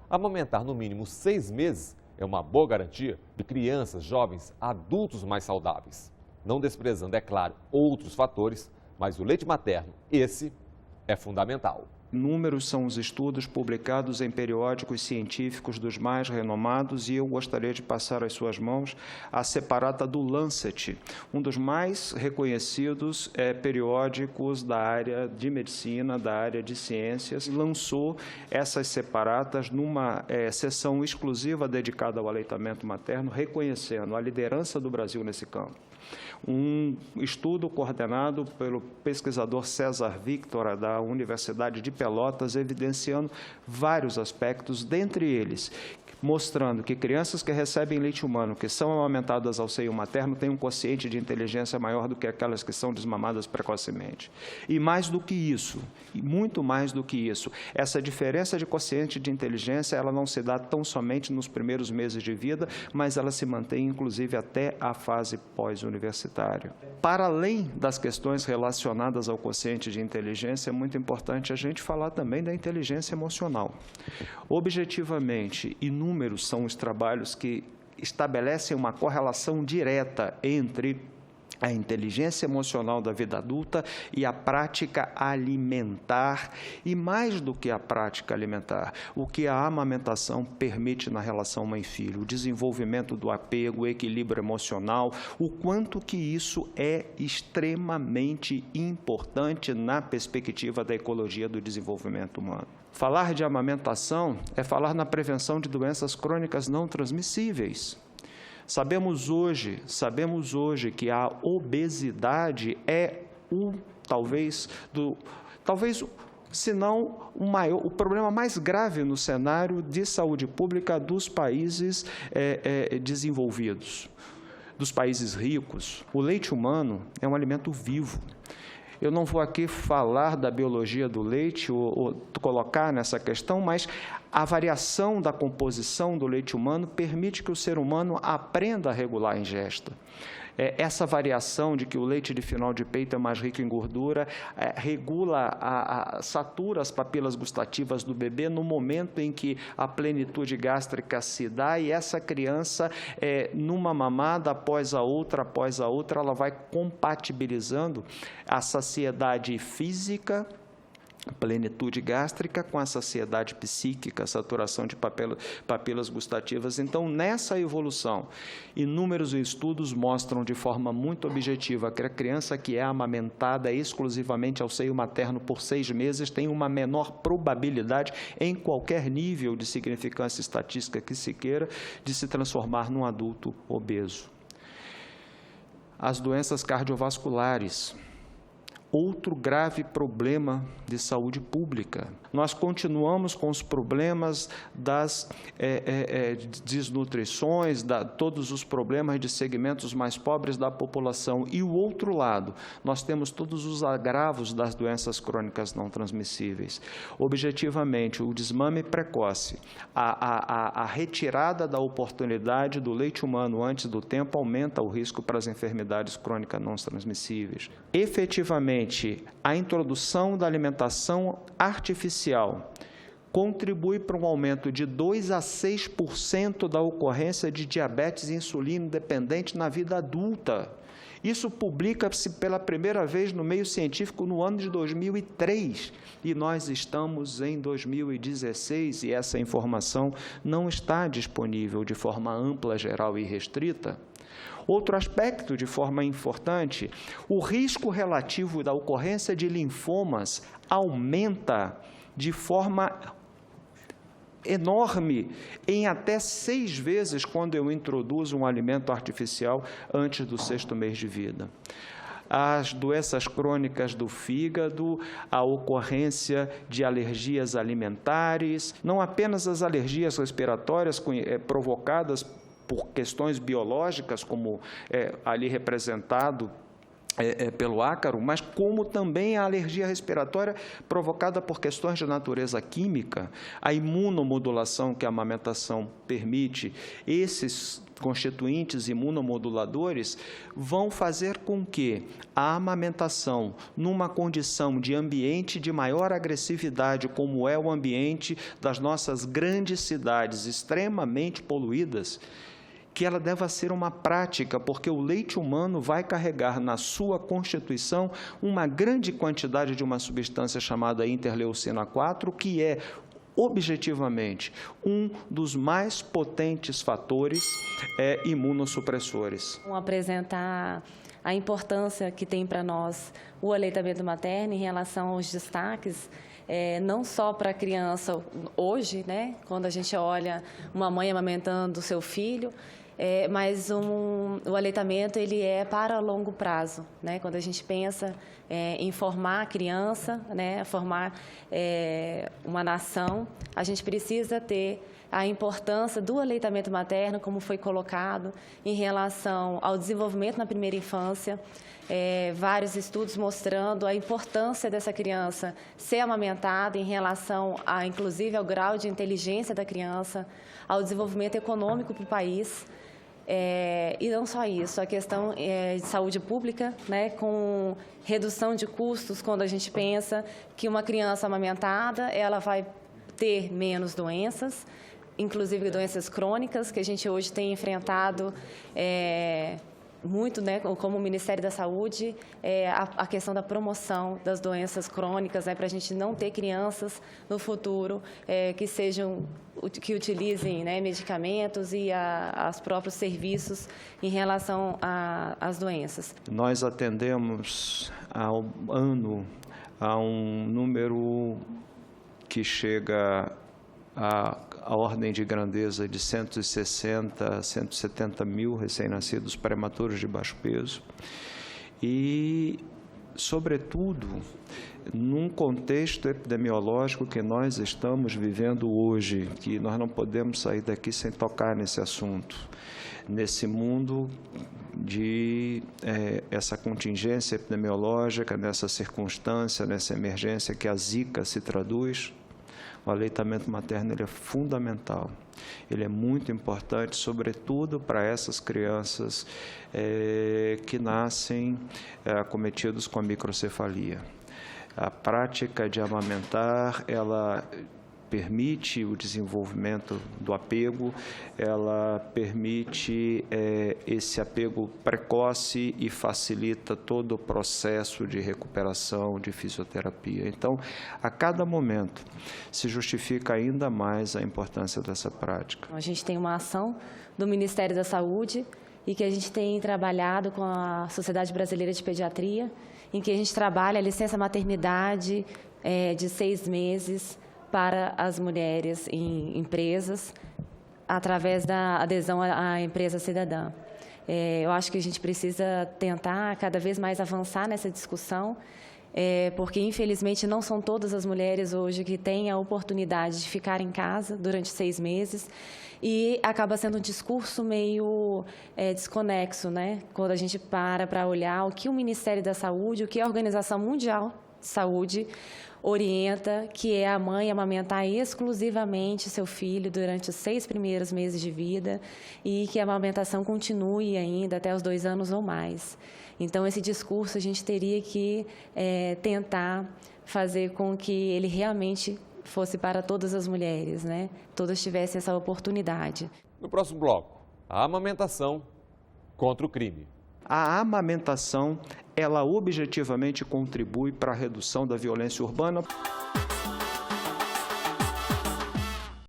Amamentar no mínimo 6 meses é uma boa garantia de crianças, jovens, adultos mais saudáveis. Não desprezando, é claro, outros fatores, mas o leite materno, esse é fundamental. Inúmeros são os estudos publicados em periódicos científicos dos mais renomados e eu gostaria de passar às suas mãos a separata do Lancet, um dos mais reconhecidos periódicos da área de medicina, da área de ciências. Lançou essas separatas numa sessão exclusiva dedicada ao aleitamento materno, reconhecendo a liderança do Brasil nesse campo. Um estudo coordenado pelo pesquisador César Victor, da Universidade de Pelotas, evidenciando vários aspectos, dentre eles, mostrando que crianças que recebem leite humano, que são amamentadas ao seio materno, têm um quociente de inteligência maior do que aquelas que são desmamadas precocemente. E mais do que isso, e muito mais do que isso, essa diferença de quociente de inteligência, ela não se dá tão somente nos primeiros meses de vida, mas ela se mantém, inclusive, até a fase pós-universitária. Para além das questões relacionadas ao quociente de inteligência, é muito importante a gente falar também da inteligência emocional. Objetivamente, inúmeros são os trabalhos que estabelecem uma correlação direta entre a inteligência emocional da vida adulta e a prática alimentar, e mais do que a prática alimentar, o que a amamentação permite na relação mãe-filho, o desenvolvimento do apego, o equilíbrio emocional, o quanto que isso é extremamente importante na perspectiva da ecologia do desenvolvimento humano. Falar de amamentação é falar na prevenção de doenças crônicas não transmissíveis. Sabemos hoje que a obesidade é se não o problema mais grave no cenário de saúde pública dos países desenvolvidos, dos países ricos. O leite humano é um alimento vivo. Eu não vou aqui falar da biologia do leite ou colocar nessa questão, mas a variação da composição do leite humano permite que o ser humano aprenda a regular a ingesta. Essa variação de que o leite de final de peito é mais rico em gordura, satura as papilas gustativas do bebê no momento em que a plenitude gástrica se dá, e essa criança, numa mamada após a outra, ela vai compatibilizando a saciedade física, plenitude gástrica, com a saciedade psíquica, saturação de papilas gustativas. Então, nessa evolução, inúmeros estudos mostram de forma muito objetiva que a criança que é amamentada exclusivamente ao seio materno por 6 meses tem uma menor probabilidade, em qualquer nível de significância estatística que se queira, de se transformar num adulto obeso. As doenças cardiovasculares. Outro grave problema de saúde pública. Nós continuamos com os problemas das desnutrições, todos os problemas de segmentos mais pobres da população. E o outro lado, nós temos todos os agravos das doenças crônicas não transmissíveis. Objetivamente, o desmame precoce, a retirada da oportunidade do leite humano antes do tempo aumenta o risco para as enfermidades crônicas não transmissíveis. Efetivamente, a introdução da alimentação artificial contribui para um aumento de 2 a 6% da ocorrência de diabetes insulino dependente na vida adulta. Isso publica-se pela primeira vez no meio científico no ano de 2003, e nós estamos em 2016 e essa informação não está disponível de forma ampla, geral e restrita. Outro aspecto, de forma importante, o risco relativo da ocorrência de linfomas aumenta de forma enorme, em até 6 vezes quando eu introduzo um alimento artificial antes do 6º mês de vida. As doenças crônicas do fígado, a ocorrência de alergias alimentares, não apenas as alergias respiratórias provocadas por questões biológicas, como ali representado pelo ácaro, mas como também a alergia respiratória provocada por questões de natureza química, a imunomodulação que a amamentação permite, esses constituintes imunomoduladores vão fazer com que a amamentação, numa condição de ambiente de maior agressividade, como é o ambiente das nossas grandes cidades extremamente poluídas, que ela deva ser uma prática, porque o leite humano vai carregar na sua constituição uma grande quantidade de uma substância chamada interleucina 4, que é objetivamente um dos mais potentes fatores imunossupressores. Vamos apresentar a importância que tem para nós o aleitamento materno em relação aos destaques, não só para a criança hoje, né, quando a gente olha uma mãe amamentando o seu filho, mas o aleitamento ele é para longo prazo, né? Quando a gente pensa em formar a criança, né, formar uma nação, a gente precisa ter a importância do aleitamento materno, como foi colocado, em relação ao desenvolvimento na primeira infância, vários estudos mostrando a importância dessa criança ser amamentada em relação, inclusive, ao grau de inteligência da criança, ao desenvolvimento econômico para o país. E não só isso, a questão de saúde pública, né, com redução de custos, quando a gente pensa que uma criança amamentada, ela vai ter menos doenças, inclusive doenças crônicas, que a gente hoje tem enfrentado muito, né, como o Ministério da Saúde, a questão da promoção das doenças crônicas, né, para a gente não ter crianças no futuro que utilizem, né, medicamentos e os próprios serviços em relação às doenças. Nós atendemos ao ano a um número que chega a ordem de grandeza de 160, 170 mil recém-nascidos prematuros de baixo peso e, sobretudo, num contexto epidemiológico que nós estamos vivendo hoje, que nós não podemos sair daqui sem tocar nesse assunto, nesse mundo de essa contingência epidemiológica, nessa circunstância, nessa emergência que a Zika se traduz. O aleitamento materno ele é fundamental, ele é muito importante, sobretudo para essas crianças que nascem acometidos com a microcefalia. A prática de amamentar, ela permite o desenvolvimento do apego, ela permite esse apego precoce e facilita todo o processo de recuperação, de fisioterapia. Então, a cada momento, se justifica ainda mais a importância dessa prática. A gente tem uma ação do Ministério da Saúde e que a gente tem trabalhado com a Sociedade Brasileira de Pediatria, em que a gente trabalha a licença maternidade de 6 meses, para as mulheres em empresas, através da adesão à empresa cidadã. Eu acho que a gente precisa tentar cada vez mais avançar nessa discussão, porque, infelizmente, não são todas as mulheres hoje que têm a oportunidade de ficar em casa durante 6 meses e acaba sendo um discurso meio desconexo, né? Quando a gente para olhar o que o Ministério da Saúde, o que a Organização Mundial de Saúde orienta, que é a mãe amamentar exclusivamente seu filho durante os 6 primeiros meses de vida e que a amamentação continue ainda até os 2 anos ou mais. Então, esse discurso a gente teria que tentar fazer com que ele realmente fosse para todas as mulheres, né? Todas tivessem essa oportunidade. No próximo bloco, a amamentação contra o crime. A amamentação, ela objetivamente contribui para a redução da violência urbana.